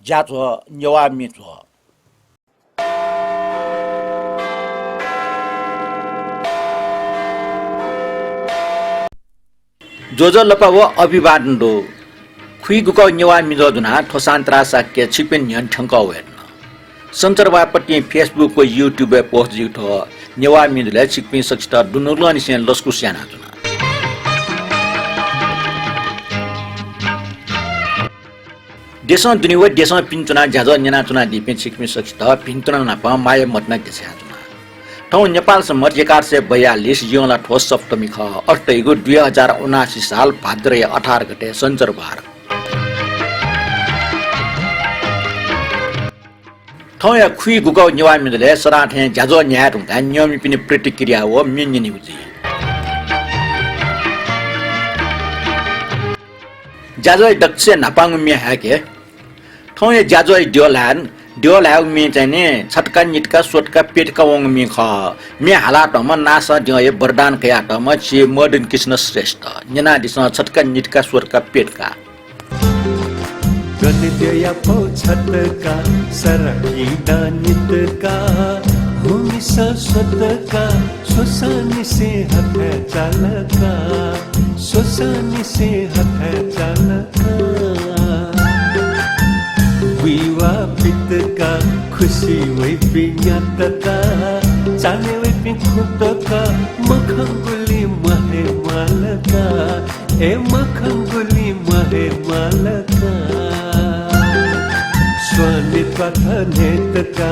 家做牛蛙米做。जोजो लपावो अभिवादन दो खुई गुको नेवा मिजो दुना ठोसान्त्रा साक्य छिपिन न्यन ठंका वेन संचार वापट्टी फेसबुक को यूट्यूब पे पोस्ट जिठो नेवा मिजले छिपिन सक्स्टा दुनुलन सेन लस्कु स्याना दुना देशों दुनिया देशों पिंचुना जाजो न्यना चुना दिपिन छिपिन सक्स्टा पिंचुना नापा माय मतना देशा ठौ नेपाल सम्म 1142 जिउँला ठोस सप्तमी ख अर्थैगो 2079 साल भाद्र 18 गते शनिबार ठौ या खुई गुको नेवा मिजले सराठे जाजो न्याय रुंगा नियमी पिने प्रतिक्रिया हो मिन्यनि उजी जाजो दक्ष नापाङ मे हाके ठौ या जाजो दियोलान दियो लाउ मे चाहिँ छटका निटका सोटका पेटका वङ मे ख मे हालाट म नासा दियो वरदान कयाट म छि मदन कृष्ण श्रेष्ठ न्यना दिस छटका निटका सोटका पेटका गणदेया पौ छटका सरकी दानितका भूमि ससतका सोसानी से हथ चालका सोसानी से हथ चालका विवा पितका खुशी वै पिन्यातका चाले वै पिखुतका मखंगुली महे मालका ए मखंगुली महे मालका स्वनित्वा थनेतका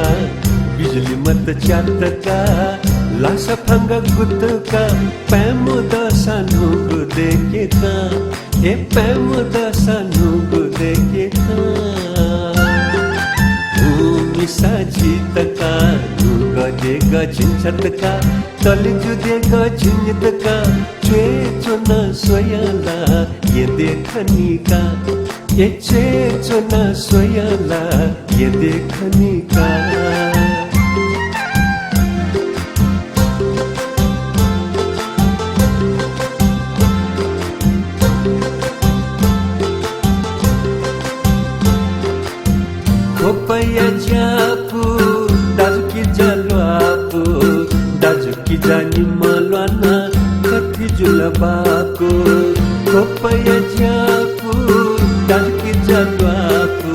बिजली मत चातका लास फंग गुतका पैम दसानु गुदेकेका ए पैम दसानु गुदेकेका साजितका गजे गजिन्छतका तलिजुदे गजिन्तका चे चुन सोयला ये देखनिका ये चे चुन सोयला ये देखनिका खोपया जापु दाजुकी जलवापु दाजुकी जानी मलवाना कथि जुलबाको खोपया जापु दाजुकी जलवापु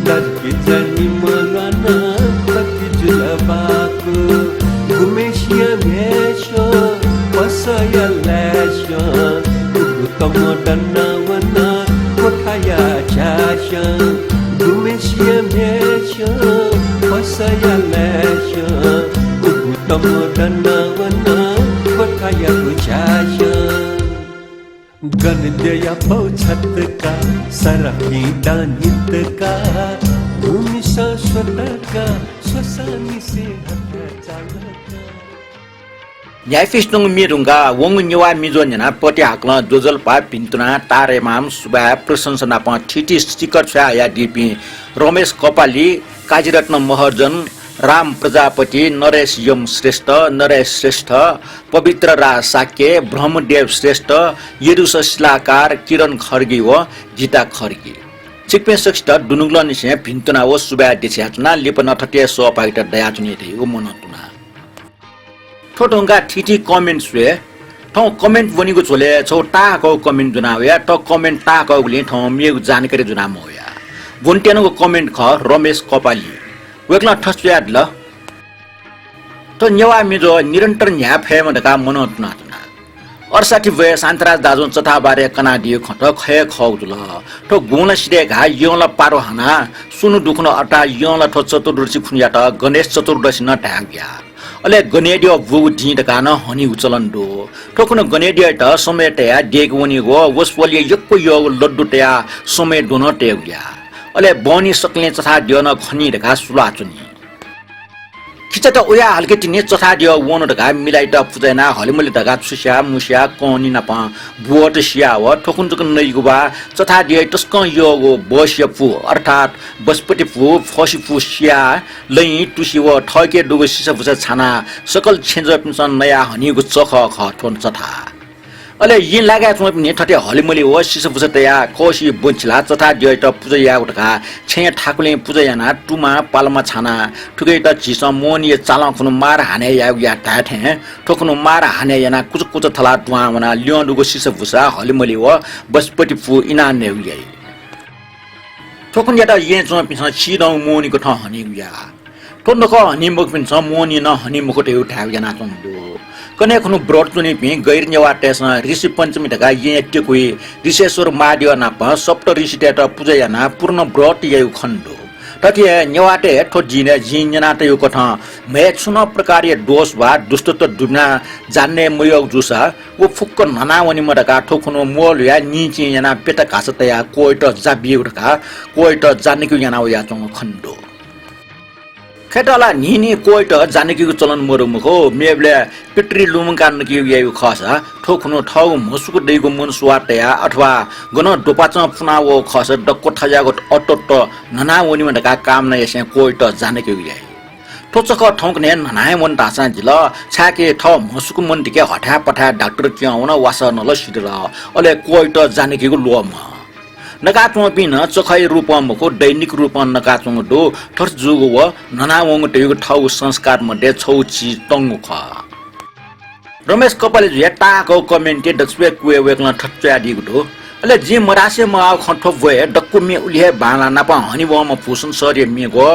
दाजुकी जानी मलवाना कथि जुलबाको गुमेशिया मेशो पसया लेशो गुतम दन्नावना कोठाया चाशा गुमेशिया मेशो पसया लेशो गुतम दन्नावना कोठाया चाशा गणदेया पौ छटका सरकी दानितका भूमि ससतका सोसानी से हथ चालका न्यायफिस्टुङ मिरुङ्गा वङ नेवा मिजो न्याना पटे हाक्ल जोजलपा पिन्तुना तारेमाम सुबा प्रशंसना प ठिटी स्टिकर छया या डिपी रमेश कपाली काजीरत्न महर्जन राम प्रजापति नरेश यम श्रेष्ठ नरेश श्रेष्ठ पवित्र राज साक्य ब्रह्मदेव श्रेष्ठ यदुस शिलाकार किरण खर्गी व गीता खर्गी चिकपे श्रेष्ठ दुनुग्लन से भिन्तुना व सुबा देछ्याचुना लिपन ठटे सहभागिता दयाचुनी थे उ मनतुना ठोटोंगा ठिटी कमेन्ट स्वे ठौ कमेन्ट वनिको छोले छौ टाको कमेन्ट जुना होया त कमेन्ट टाको गुले ठौ मेगु जानकारी जुना मोया वन्टेनको कमेन्ट ख रमेश कपाली वेक्ला ठस्याद ल त नेवा मिजो निरन्तर न्या फेम दका मनोतना जुना 68 वे शान्तराज दाजु चथा बारे कना दियो खट खय खौजुल त गुण सिरे घा यला पारो हना सुनु दुखन अटा यला ठ चतुर्दशी खुनिया त गणेश चतुर्दशी न ट्याग्या अले गनेडियो बुग ढिट कान हनी उचलन दो ठोकुन गनेडियो त समेटया डेगवनी गो वसवलिय यक्को यो लड्डुटया समेट दोन टेग्या अले बनी सकले चथा दियो न खनी ढका सुलाचुनी खिचा त ओया हल्के तिने चथा दियो वन ढका मिलाइ त पुजना हलिमले ढका सुस्या मुस्या कोनी नपा बुवट सिया व ठोकुन जुक नैगुबा चथा दियो तस्क यो गो बस्य पु अर्थात बस्पति पु फसी पु सिया लै टुसी व ठके दुगो सिसा फुसा छाना सकल छेन्ज पिसन नया हनीगु चख ख ठोन चथा अले यिन लागे छ पनि ठटे हलिमली हो सिस बुझतया कोशी बुन्छला तथा जयट पूजया उठका छे ठाकुले पूजयाना टुमा पालमा छाना ठुकै त झिस मोनी चाला खुनु मार हाने या टाठे ठोकुनु मार हाने याना कुच कुच थला टुवा वना ल्योंडुको सिस बुसा हलिमली हो बसपति फु इना नेउयै ठोकुन याटा ये छ पिस छिदौ मोनीको ठ हनिया ठोन्नको हनिमुख पिस मोनी न हनिमुख टे उठाउ याना चंदु कने खनु ब्रोड चुनी पि गैर नेवाटेस ऋषि पञ्चमी ढका ये टेकुई ऋषेश्वर मादियो नाप सप्त ऋषि टेट पूजयाना पूर्ण ब्रोड यउ खण्डो तथिए नेवाटे ठोजिने जिन्जना त यो कथा मे छुन प्रकारय दोष वा दुष्टत्व दुना जान्ने मयोग जुसा वो फुक्क ननावनी मडका ठोखनु मोल या निचि याना पेट कासतया कोइट जाबिउडका कोइट जानेकु याना या चंग खण्डो खेतला निनी कोइट जानेकीको चलन मरुमुखो मेबले पिट्री लुमका नकी यउ खसा ठोखनु ठौ मसुको दैको मन स्वाटया अथवा गन डोपाच फुनावो खस डक्को ठजाको अटोट ननावनी मडका काम न यसे कोइट जानेकी यइ ठोचक ठौकने ननाय मन तासा जिल छाके ठ मसुको मन टिके हठा पठा डाक्टर क्याउन वासा नल सिदल अले कोइट जानेकीको लोम नकाचुङ पिन चखै रूपमको दैनिक रूप नकाचुङ दो ठर्स जुगो व ननावङ टेगु ठाउ संस्कार मध्ये छौची तंगु ख रमेश कपाले जे टाको कमेन्टे दक्स्वे कुए वेक्न ठच्चा दिगु दो अले जे मरासे म आउ खठो भए डक्कु मे उलिहे बाला नापा हनिवम फुसन सरे मेगो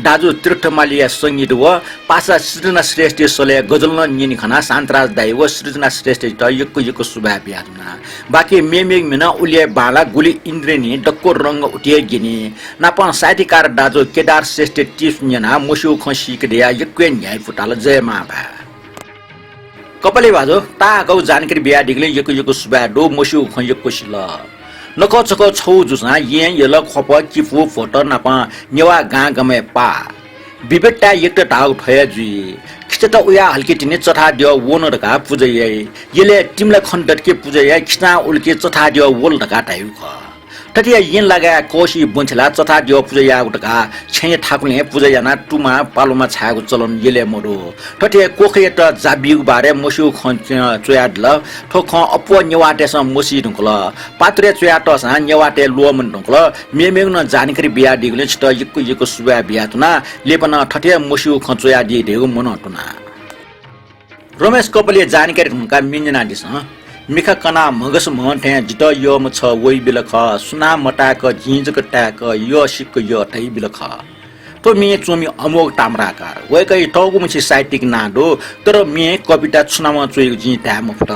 दाजु तीर्थमालिया संगीत व पासा सृजना श्रेष्ठ सले गजलन निनि खना शान्तराज दाइ व सृजना श्रेष्ठ त यक्को सुभा बिहारमा बाकी मेमेग मिना उलिहे बाला गुली इन्द्रेनी डक्को रंग उठिए गिनी नापा साहित्यकार दाजु केदार श्रेष्ठ टिप्स न्याना मोसु खसी कदिया यक्के न्याय फुटाल जय माभा कपाले बाजो तागौ जानकारी बिया दिगले यको सुबा दो मोसु खयको सिल नक चक छौ जुसा ये यल खप किफु फोटो नापा नेवा गा गमे पा बिबेटा एकटा टाउ ठय जुइ खिचता उया हल्के तिने चथा दियो वोन ढका पूजय यले टिमला खण्डटके पूजय खिचना उल्के चथा दियो वोल ढका टाइउ ख तटिया यन लगा कोशी बुन्छला चथा दियो पूजया उठका छे ठाकुले पूजयाना टुमा पालोमा छाएको चलन यले मरो तटिया कोखे त जाबिउ बारे मोसु खन्छ चोयाडल ठोख अपो नेवाटे स मोसी ढुकल पात्रे चोयाट स नेवाटे लोमन ढुकल मेमेग न जानकारी बिया दिगले छ यको सुबा बिया तुना लेपन ठटे मोसु खचोया दि देउ मन हटुना रमेश कपाले जानकारी ढुका मिन्जना दिस मिखा कना मगस महन्थे जित यो म छ वइ बिलख सुना मटाक जिंजक टाक यो सिक यो तै बिलख तो मे चोमी अमोग ताम्राकार वैकै टगु मछि साहित्यिक नाडो तर मे कविता सुनामा चोइ जि ताम फट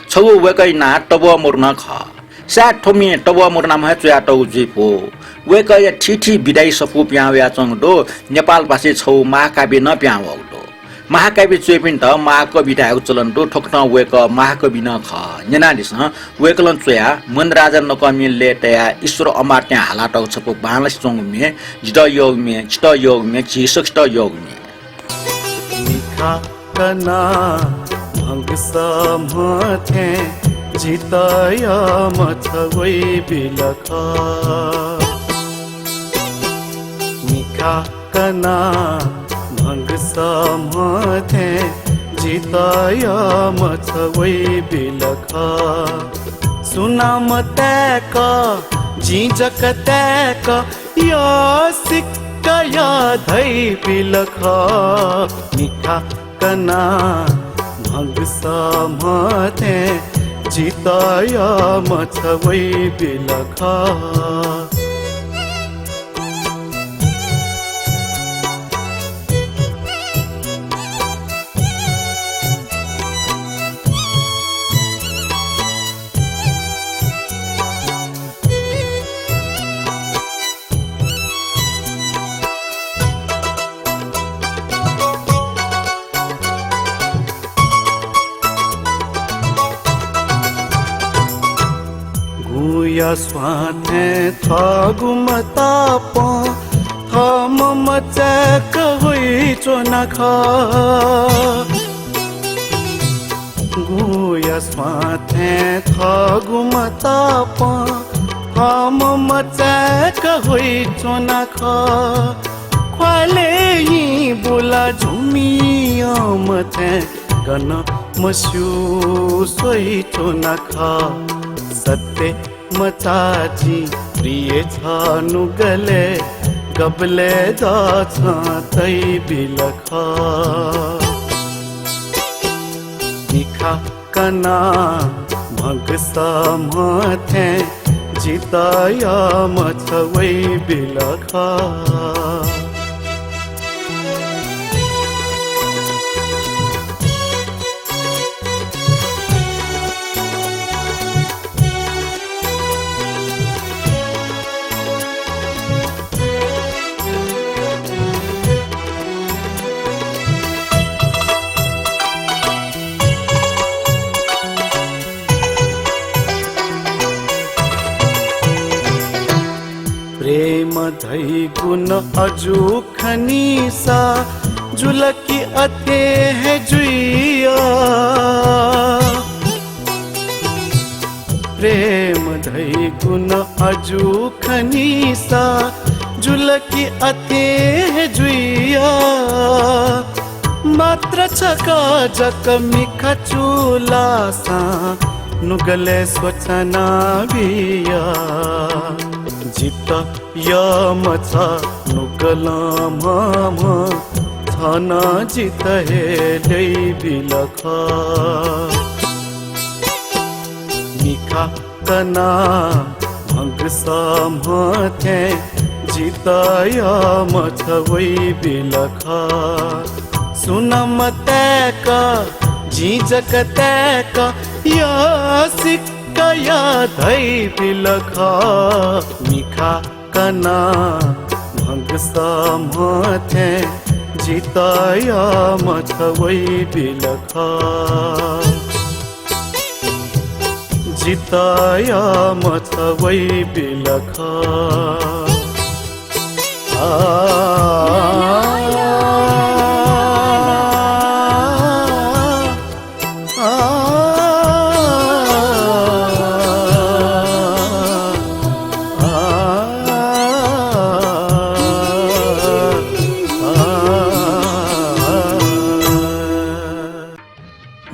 छौ वैकै ना तब मोर्न ख सा ठोमी तब मोर्न म चोया टौ जिपो वैकै ठिठी बिदाई सपु प्याव्या चंगडो नेपाल भाषी छौ महाकाव्य न प्यावौ महाकाव्य चोइपिन त महाकविताको चलन दो ठोक्न वेक महाकवि न ख नेनादिस वेकलन चोया मन राजा नकमिले तया ईश्वर अमार्त्या हालाटौ छपु बांग्लादेश चोंगमे जित योग में जिसक्त योग में निखा कना भंग समथे जितय मछवै बिलख निखा कना भंग समथे जितय मछवै बिलख सुनाम तैक जिजक तैक यो सिक्क या धै बिलख निखा कना भंग समथे जितय मछवै बिलख स्वाथे थगुम ताप थम मचक हुई चोनख गुया स्वाथे थगुम ताप थम मचक हुई चोनख ख्वाले ही बोला झुमिया मथे गन मस्यु सोही चोनाखा सत्य मचाची प्रिय छानु गले गबले दाछ तै बिलखा निखा कना मग समथे जिताया मछवै बिलखा प्रेम धै गुण अजु खनीसा जुलकी अते है जुइया प्रेम धै गुण अजु खनीसा जुलकी अते है जुइया मात्र छका जक मिखा चुलासा नुगले स्वचना बिया जित यमचा नुगलाम थाना जित हे लै बिलखा मिखा कना भंग समथे जित यमछवै बिलखा सुनम तैक जीजक तैक या कया धै बिलखा मिखा कना भंग समथे जिताया मछवै बिलखा जिताया मछवै बिलखा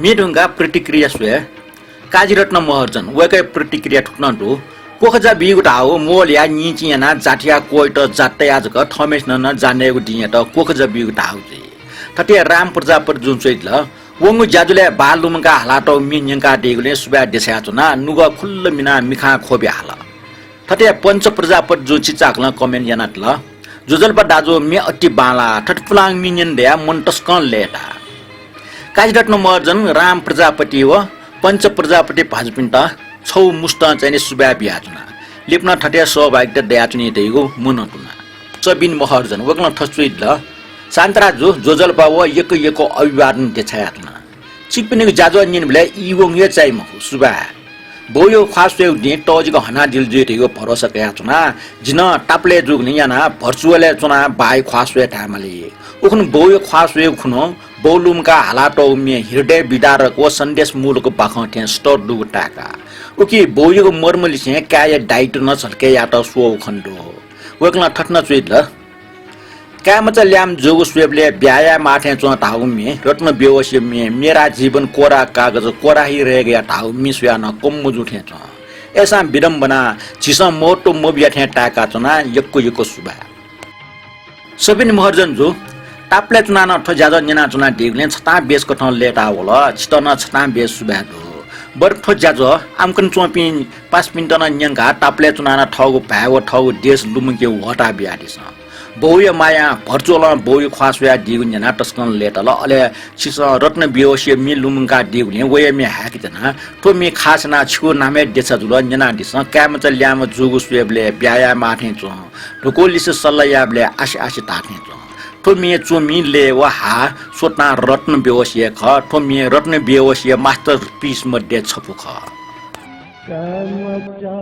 मेढुङ्गा प्रतिक्रिया स्वे काजीरत्न महर्जन वेकै प्रतिक्रिया ठुक्नटु कोखजा बिगुट हाउ मोल या निचियाना जाटिया कोइट जाट्टै आजक थमेस न जानेको दिए त कोखजा बिगुट हाउ जे थटे राम प्रजापति जुन चाहिँ ल वंगु ज्याजुले बालुमका हालाटो मिन्यंका डेगुले सुबा देस्या चुना नुगा खुल्ल मिना मिखा खोबे हाल थटे पंच प्रजापति जुन चिचाकल कमेन्ट यानात ल जुजलपा दाजु मे अति बाला ठटपुलाङ मिन्यन दया मन्टस्कन लेटा काजीरत्न महर्जन राम प्रजापति व पंच प्रजापति भाजपिन्ट छौ मुस्ट चाहिँ सुबा बिहाजुना लिप्न ठटे सहभागिता दयाचुनी देगो मुनटुना चबिन महर्जन वक्न ठसुइद ल शान्तराजु जोजलपा व यको अभिवादन देछायातुना चिपिनेको जाजो निन भले इवोङ ये चाहिँ म सुबा बोयो खासयो दि टजिको हना दिल जेटेको भरोसा कयाचुना जिन टाप्ले जुग्नि याना भर्चुअल चुना बाइ खासयो थामले उखन बोयो खासयो खुनो बोलुमका हालाटो मे हृदय विदारको सन्देश मूलको बाखथे स्टोर दुगु टाका उकि बोयो मर्मली से काय डाइट न छल्के या त सो खण्डो वक्न ठट्न चुइद ल कामच ल्याम जोगु स्वेबले ब्याया माथे चो ताउ मे रत्न बेवस्य मे मेरा जीवन कोरा कागज कोरा ही रह गया ताउ मिसया न कम जुठे छ ऐसा विडम्बना छिस मोटो मोबिया थे टाका चना यक्को सुबा सबिन महर्जन जो ताप्ले चुना न ठ ज्यादा जना चुना डेगले छता बेस कठ लेटा होला छिटन छता बेस सुबा दो बर ठ ज्याजो आमकन चोपिन 5 मिनेट न न्यंगा ताप्ले चुना न ठगु भाव ठगु देश लुमके वटा बियादिस बौय माया भर्चुअल बौय ख्वासया दिगुन जना टस्कन लेटल अले छिस रत्न बियोसे मि लुमका दिगुले वय मे हाकिजना तो मि खासना छु नामे देछ जुल जना दिस कामच ल्याम जुगु स्वेबले ब्याया माथे चो ढोकोलिस सल्लायाबले आशी ताथे चो तो मि चोमि ले व हा सोतना रत्न बियोसे ख तो मि रत्न बियोसे मास्टरपीस मध्ये छपु ख कामचा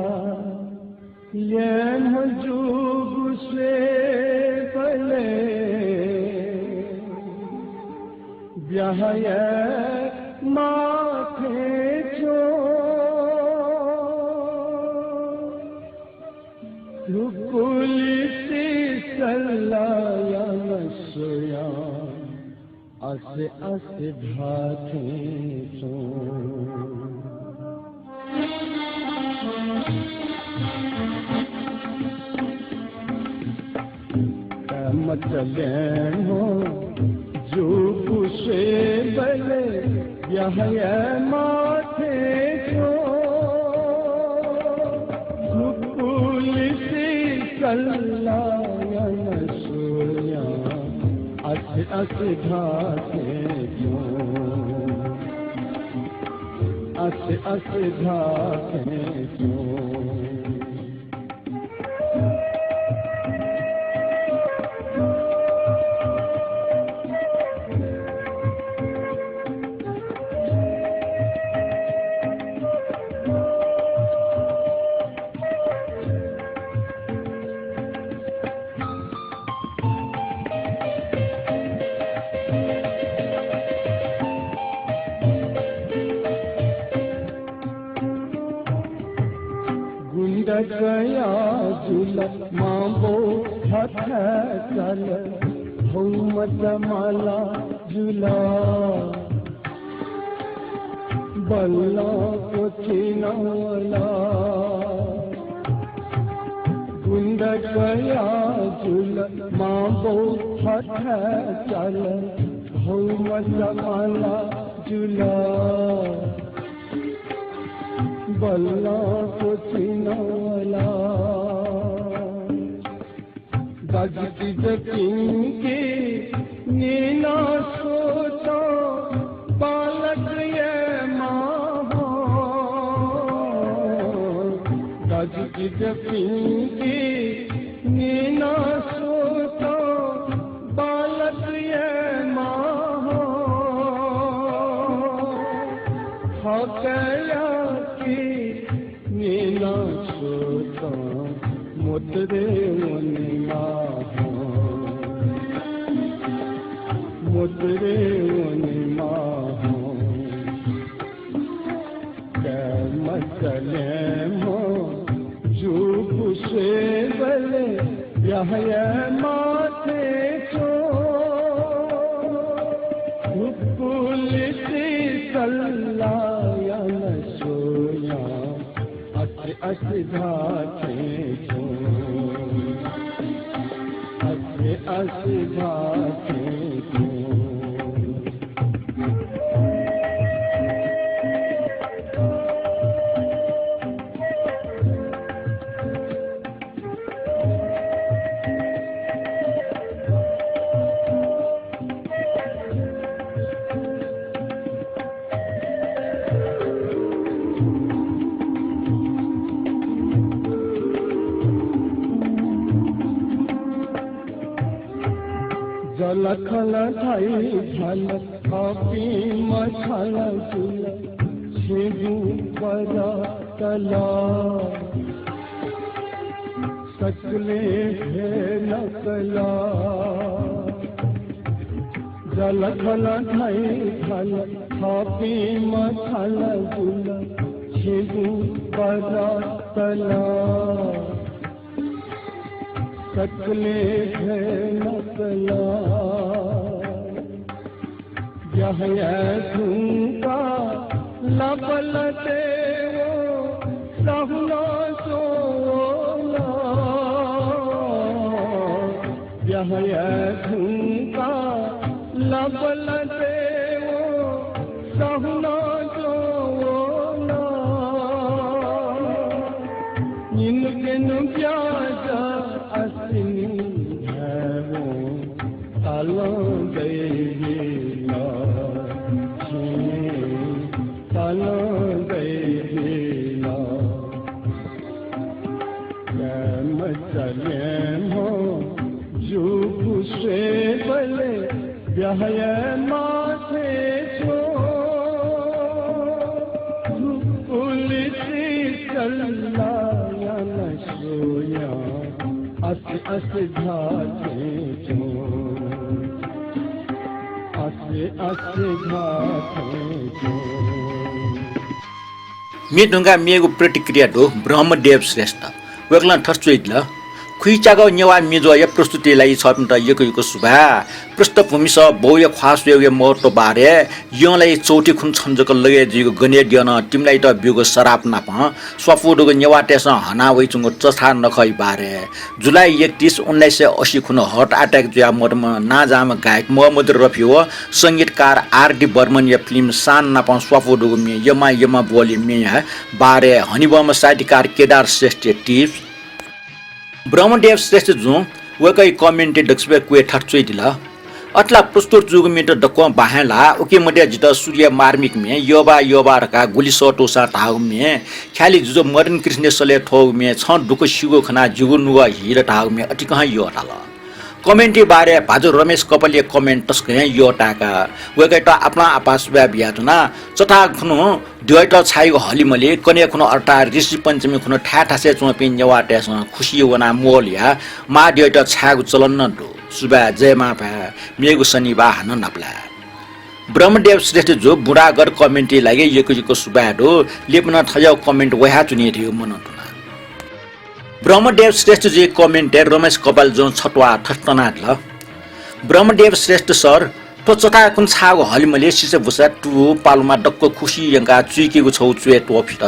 ल्याम जुगु स्वे ब्याहया माथे चो रुकुलिसी सल्लाया नसया असे असे भाथे तो मत लेनो जो पुसे बले यह माथे तो पुलिसी कल्लायन सोया असे असे भाथे तो असे असे भाथे तो गया झूला मांबो हाथ चल मत माला झूला बल्ला को चिनाला गुंड गया झूला मांबो हाथ चल मत माला झूला बल्ला को चिनाला दजती जपिंगे नीना सोता बालक ये माँ दजती जपिंगे नीना सोता बालक ये माँ गया नीला सोता मुतरे मुनिमा मुतरे मुनिमा मचले मो जो पुसे बले यह माथे चो पुलिसी कल्लायन सोया असे भाथे तो असे भाथे तो जलखल थाई झल आपी मछल झुल छेगु बजा तला सकले है नकला जलखल थाई झल आपी मछल झुल छेगु बजा तला सकले है नकला यह झुमका लबल देवो सहुला सोला यह झुमका लबल देवो सहुला सोला इनके प्याजा असनी है वो ताला देवीला ताला देवीला मचले हो जो पुसे बले ब्याह माथे छो पुलिसी कल्लायन सोया असे असे भाथे चो असे असे भाथे चो मी ढुंगा मिएको प्रतिक्रिया दो ब्रह्मदेव श्रेष्ठ वेगला ठस्चो इतला खुइचागो नेवा मिजो य प्रस्तुतिलाई छपन्त यको सुभा पृष्ठभूमि स बौय ख्वास य महत्व बारे यलाई चौटी खुन छन्जको लगे जिगो गने दिन तिमलाई त बिगो शराब नाप स्वाफुडको नेवा टेस हना वइचुङो चछा नखै बारे जुलाई 31 1980 खुन हार्ट अट्याक जुया मर्म नाजाम गायक मोहम्मद रफी हो संगीतकार आर डी बर्मन य फिल्म सान नाप स्वाफुडको मे यमा बोली मे बारे हनिबम साहित्यकार केदार श्रेष्ठ टिप्स ब्रह्मदेव श्रेष्ठ जुं वकै कमेन्टे डक्सबे क्वे ठट्चै दिला अट्ला प्रस्तुत जुग मिटर डक्को बाहेला ओके मडे जित सूर्य मार्मिक मे योबा रका गुली सटो सा ताउ मे ख्याली जुजो मदन कृष्ण सले ठौ मे छ दुको सिगो खना जुगु नुवा हिर ताउ मे अटि कहाँ यो टाला कमेन्टी बारे भाजु रमेश कपालले कमेन्ट तस्के यो टाका वकै त आफ्ना आपास ब्या बियातना चटा खुनु दुईट छाइको हलिमले कने खुनु अर्टा ऋषि पञ्चमी खुनु ठाठासे चोपि नेवाटेस खुशी वना मोलिया मा दुईट छागु चलन न दो सुबा जयमा भा मेगु शनिबा हन नपला ब्रह्मदेव श्रेष्ठ जो बुढागर कमेन्टी लागे यको सुबा दो लेपन थयौ कमेन्ट वहा चुनि थियो मनतुना ब्रह्मदेव श्रेष्ठ जी कमेन्टर रमेश कपाल जो छटवा ठट्टना ल ब्रह्मदेव श्रेष्ठ सर तो चटा कुन छागो हलिमले सिसे भुसा टु पालुमा डक्को खुशी यंगा चुइकेको छौ चुए टोफिट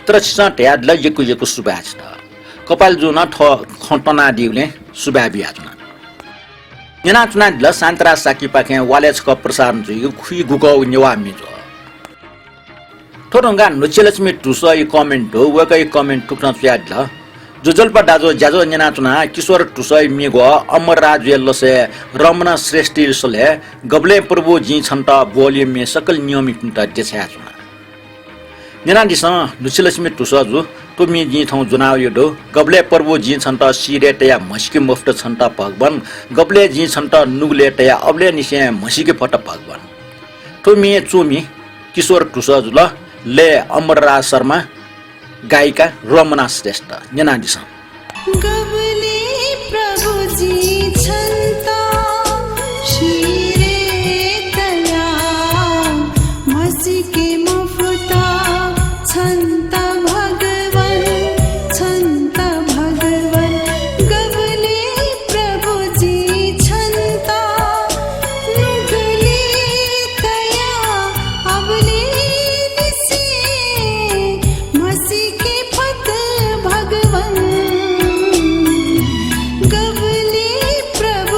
तर छिसा ट्याड ल यको सुबाज त कपाल जो न खटना दिउले सुबा बियाजना नेना चुना ल सान्तरा साकी पाखे वालेज क प्रसारण जुइ खुइ गुगौ नेवा मिजो थोरंगा नुचेलक्ष्मी टुसो इ कमेन्ट हो वकै कमेन्ट टुक्न च्याड ल जुजल्पा दाजो ज्याजो नेना चुना किशोर टुसै मिगो अमर राज्य लसे रमना श्रेष्ठ सले गबले प्रभु जी छन्त बोली मे सकल नियमित त देछा चुना नेना दिस नुचेलक्ष्मी टुसो जु तो मी जी थौ जुनाव यो गबले प्रभु जी छन्त सिरे तया मस्की मुफ्त छन्त भगवान गबले जी छन्त नुगले तया अबले निसे मस्की फट भगवान तो मी चुमी किशोर टुसो जु ले अमरराज शर्मा गायिका रमना श्रेष्ठ नेनादिस गबले प्रभु जी छन्ता शिरे तया मस्की मुफ्ता छन्ता भगवान गबले प्रभु जी छन्ता नुगले तया अबले निसे मस्की फत भगवान गबले प्रभु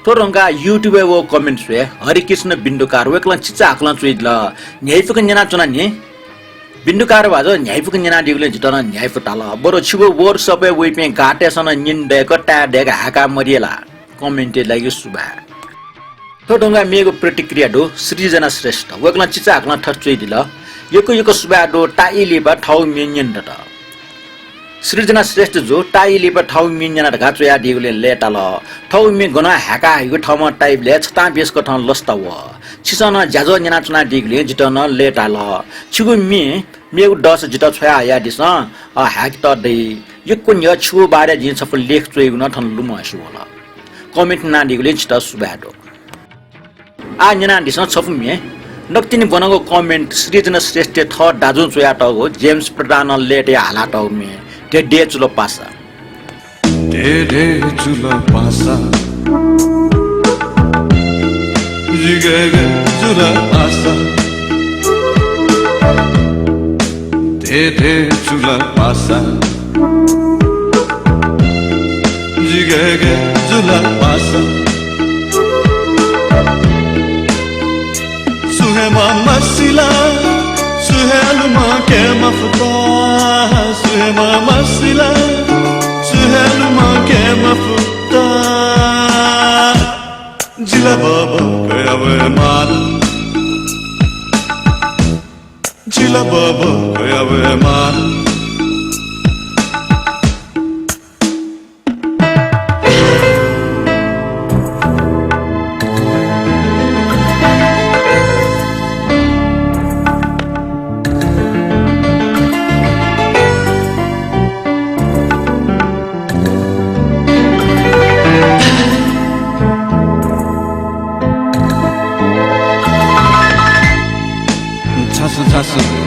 Toronga YouTube wo comments we Harikrishna Bindukar weklan chicha aklan chuidla nyaifukan nyana chuna ni Bindukar wajo nyaifukan nyana digle jitana nyaifutala boro chigo wor sabe wepe gate sana nyin de ko ta de ga haka mariela commented like suba Toronga mego प्रतिक्रिया दो सृजना श्रेष्ठ वकला चिचा aklan थचुइदिला यको सुबा दो टाइले बा ठाउ मेन्यन दता सृजना श्रेष्ठ जो टाइले बा ठाउ मेन्यन ढका चोया दिगले लेटाल ठाउ मे गना हाका हिगो ठाउमा टाइपले छता बेसको ठाउ लस्ता व छिसन ज्याजो न्याना चुना दिगले जितन लेटाल छिगु मेगु दस जित छया या दिस अ हाक त दे यको न्य छु बारे जिन सफल लेख चोइगु न थन लुमसु होला कमेन्ट ना दिगले छिता सुबाडो आ न्याना दिस छफुमे नक्तिनी बनाको कमेन्ट सृजना श्रेष्ठ थ दाजु चोया टगो जेम्स प्रधान लेटे हाला टगमे डे चुलो पासा डे चुलो पासा जिगे चुलो पासा डे चुलो पासा जिगे चुलो पासा सुहेमा मसिला सुहेलमा के मफता सुहेमा मसिला सुहेलमा के मफता जिला बाबा गया वे मान जिला बाबा गया वे मान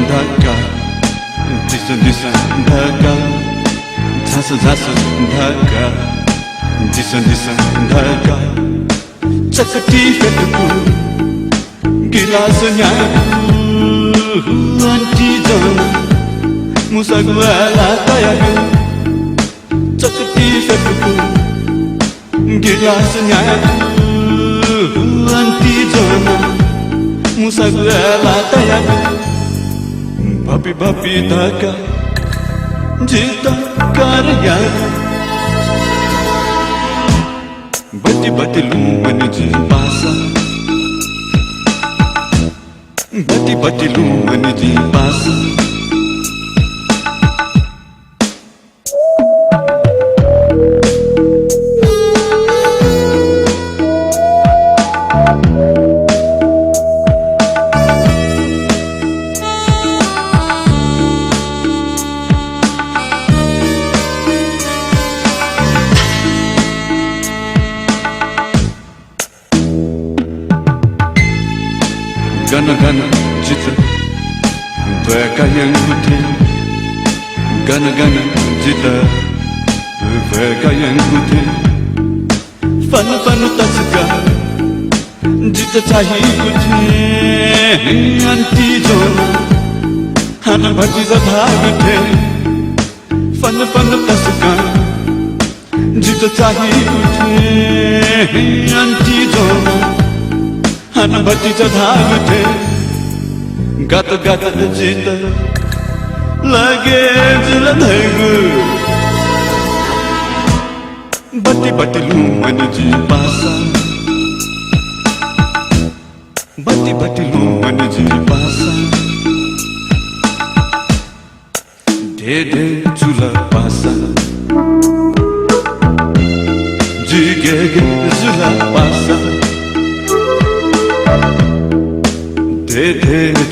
धक्का दिसन धक्का झास धक्का दिसन धक्का चकटी फेटकु गिलास न्याकु आंटी जन मुसगुला तयाकु चकटी फेटकु गिलास न्याकु आंटी जन मुसगुला तयाकु Bapi dhaka jita karya Bati luman ji pasa Bati luman ji pasa Gana jita Veka yang putih Gana jita Veka yang putih Fanu tasga Jita cahi putih Anti jona Hana bhati zadha guthe Fanu tasga Jita cahi putih Anti jona Hana bhati zadha guthe Gat jita Lage jila dhaigu Bati luman ji pasa Bati luman ji pasa De chula pasa Jige jula pasa De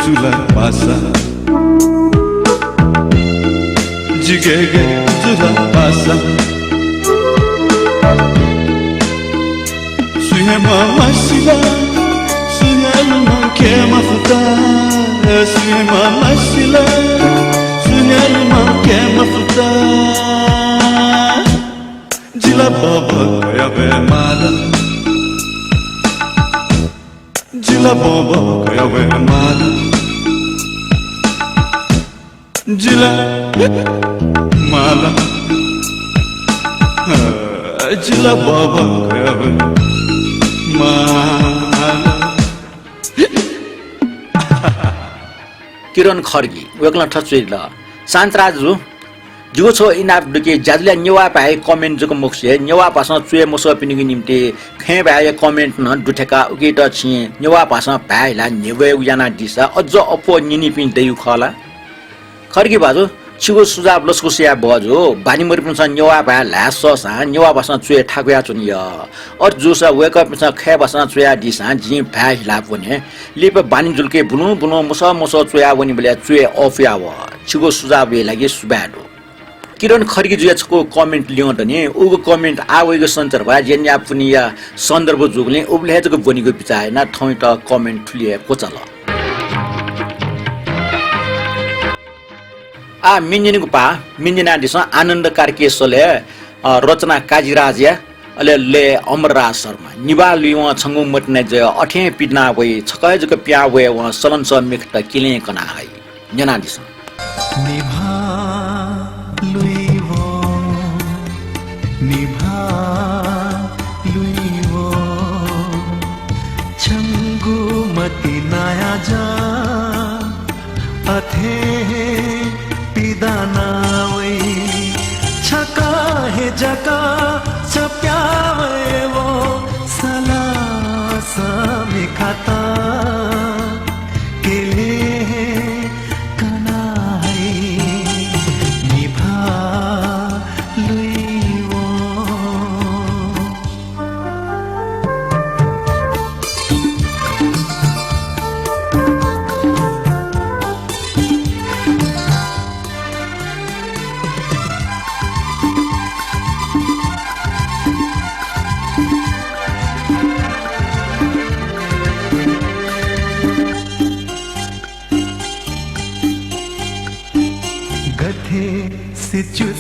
chula pasa Jige chula pasa Suhema masila Suhema ke mafta Suhema masila Suhema ke mafta Jila baba kaya be mala Jila baba kaya be mala Jila mala Jila baba kaya be किरण खर्गी वेक्ला ठचुइल शान्तराजु जुगो छो इनाप दुके जाजले नेवा पाए comment Dzukou मुखसे Newa पासा चुए मुसो पिनिगि निम्ति खे बाए comment न दुठेका उकेट छि नेवा पासा पाएला नेवे उयाना दिसा अझ अपो निनि पिन देउ खला खर्गी बाजु छिगो सुझाव लसको सिया बजो बानी मरि पनि नेवा पाए लास सा नेवा पासा चुए ठाकुया चुनिय और जुसा वेक अप सा खे पासा चुया दिसा जि भाइ ला पनि लिप बानी जुलके बुनु बुनु मुसो मुसो चुया वनि बले चुए अफिया व छिगो सुझाव ए लागि सुबाडो किरण खर्गी जुयाको कमेन्ट लिउँ त नि उको कमेन्ट आवेको सन्दर्भ जेन्या पनि या सन्दर्भ जुगले उब्लेजको बनिको बिचाएन ठौँ त कमेन्ट ठुलिए कोचल मिन्जिनको पा मिन्जिना दिस आनन्द कार्केशले रचना काजीराज अले ले अमरराज शर्मा निबा लिउ छंगु मटने ज अठे पिडना वे छकजको प्या वे व सलन स मिखट किले कना है जना दिस निभा लुइवो निभा लुइवो छंगु मति नया जा अथे पिदाना वे छका है जका छप्यावे वो सला समिखता केले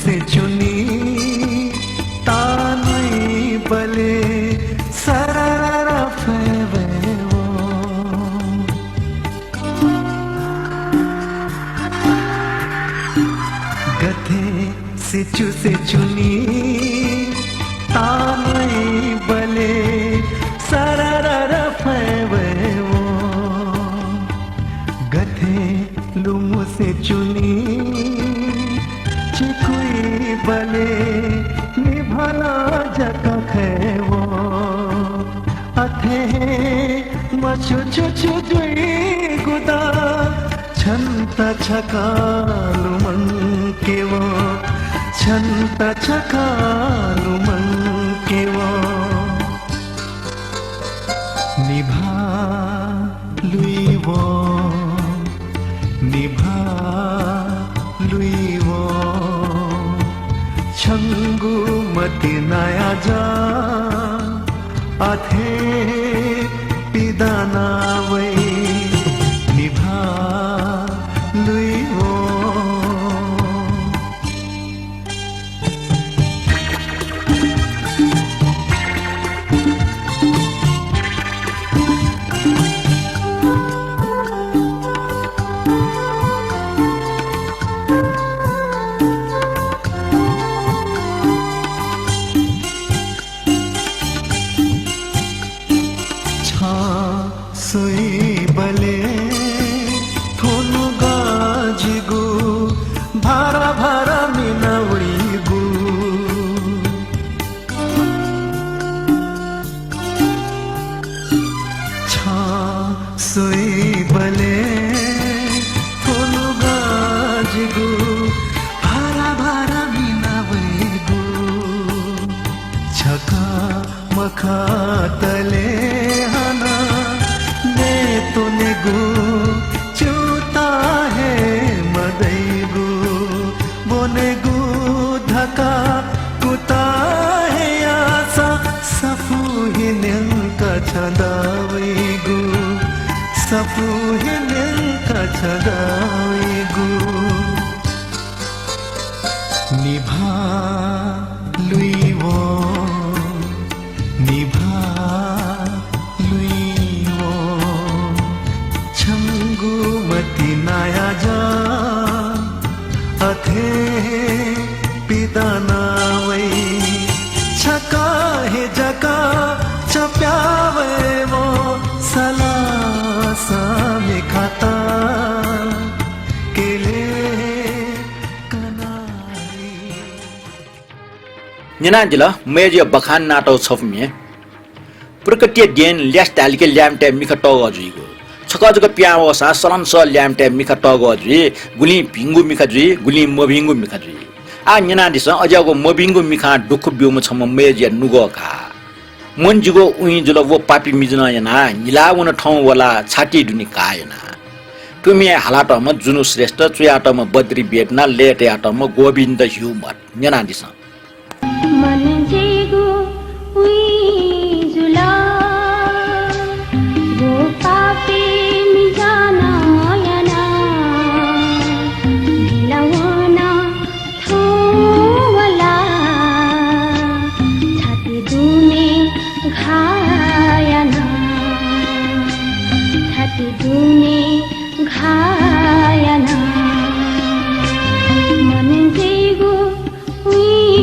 से चुनी तानई बले सररा फेवे वो गथे से चुनी तानई बले सररा फेवे वो गथे लुमु से चुनी कोई बले निभला जका खेवो अथे मछु छु दुई गुदा छंत छकालु मन केवो छंत छकालु मन केवो निभा लुइवो निभा लुइवो छंगु मति नया जा अथे पिदाना वे निभा लुइवो सोई बले थोनु गाजिगु भारा भारा मिनवड़ीगु छा सोई बले थोनु गाजिगु भारा भारा मिनवड़ीगु छका मखा तले हना तूने गु चूता है मदैगु बोने गु धका कुता है आसा सफू ही न्यंका छदावेगु सफू ही न्यंका छदावेगु निभा लुइवो निभा नया जा अथे पिदाना वै छका है जका प्यावे वो सला सामे खाता केले कनारी निनाजिल मेज बखान नाटो छफमे प्रकटिय देन ल्यास तालिके ल्यामटे मिख टग जुइगो छकजको प्यावसा सलन स ल्यामटे मिख टग जुइ गुली भिंगु मिख जुइ गुली मभिंगु मिख जुइ आ निनादिस अजको मभिंगु मिखा दुख बिउम छम मेज नुगो खा मनजुगो उइ जुल वो पापी मिजना यना निलाउन ठाउँ वला छाती दुनी कायना तुमी हालाटम जुनु श्रेष्ठ चुयाटम बद्री बेटना लेटयाटम गोविन्द ह्युमत निनादिस मन जेगो उई जुला वो पापे मिजाना याना मिलावना थोवला छाती दुने घायना छाती दुने घायना मन जेगो उई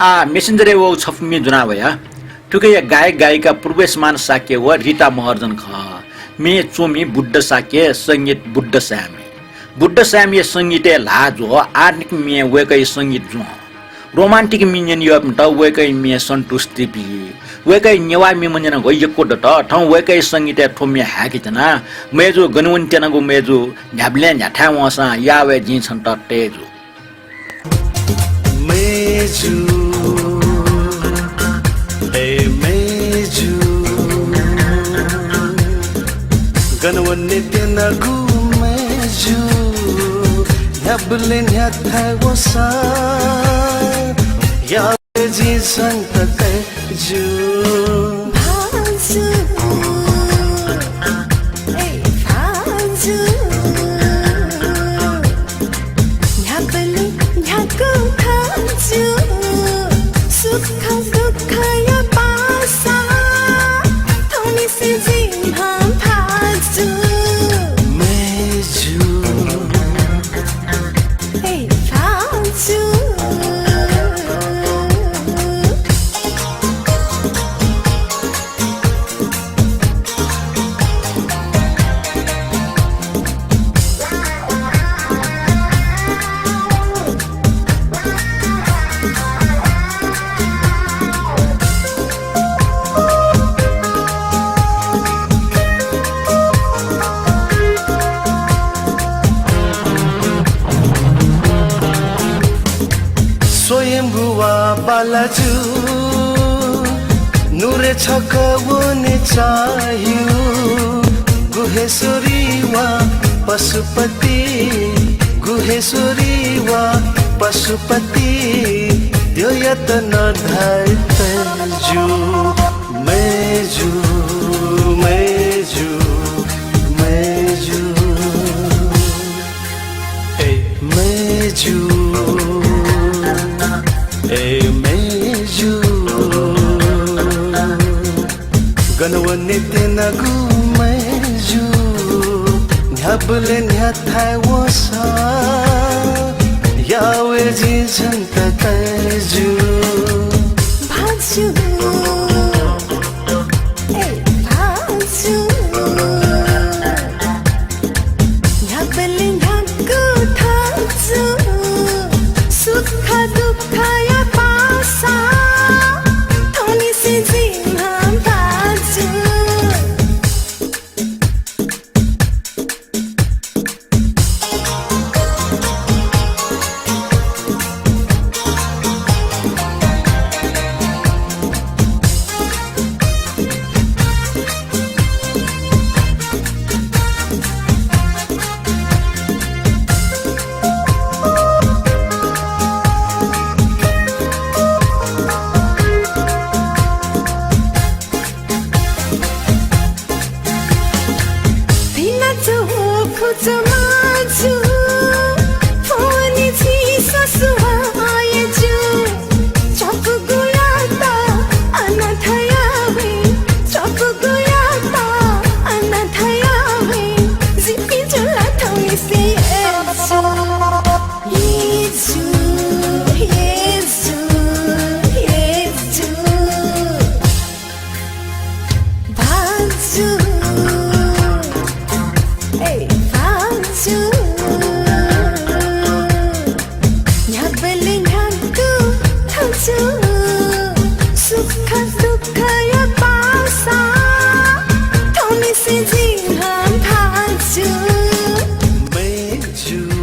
मेसेन्जर वो छफमी जुना भया ठुकै गायक गायिका पूर्वेशमान साके व रीता महर्जन ख मे चोमी बुड्ढ साके संगीत बुड्ढ श्याम ये संगीत लाज हो आर्निक मे वेकै संगीत जो रोमान्टिक मिन्यन यो त वेकै मे सन्तुष्टि पि वेकै नेवा मे मन्यन गयको द ठौ वेकै संगीत ठोमी हाकितना मेजु गनुन्त्यनगु मेजु ढ्याब्ले ढ्याठा वसा यावे जि छन् त तेजु मेजु ए मेजु गनुन्त्यनगु मेजु ढ्याब्ले ढ्याठा वसा यावे जि छन् त तेजु स्वयंभुवा बालाजु नुरे छकवने चाहियो गुहेश्वरी वा पशुपति त्यो यतन धैतजु मेजु गनवन्यतेनगु मेजु ढ्याब्ले ढ्याथाय वसा यावे जि छन् त तेजु भाजु ढ्याब्ले ढ्यागु थाजु सुख दुःख या पासा थोनी से जिना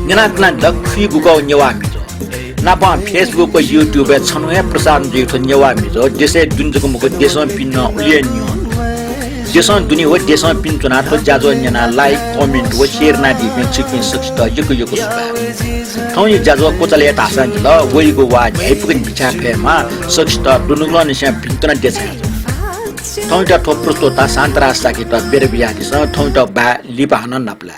Nyanatna dakhi gugo nyewa mizo. Napa Facebook ko YouTube channel Prasad जेठो nyewa mizo. Dese dunjको मुको देशमा पिन्न उलियन्यो. देशमा दुनी हो देशमा पिन चुना तो जाजो न्याना लाइक कमेन्ट व शेयर ना दिने चिकिन सक्छ यको सुबा. ठाउँ जाजो कोचले तासान ल वइको वा झैपुकिन बिचार केमा सक्छ दुनुगलो निसा पिन्तना देछ. ठाउँ ठोक प्रस्तोता शान्तरा साकी त बेर बियादिस ठाउँ बा लिपाहन नपला.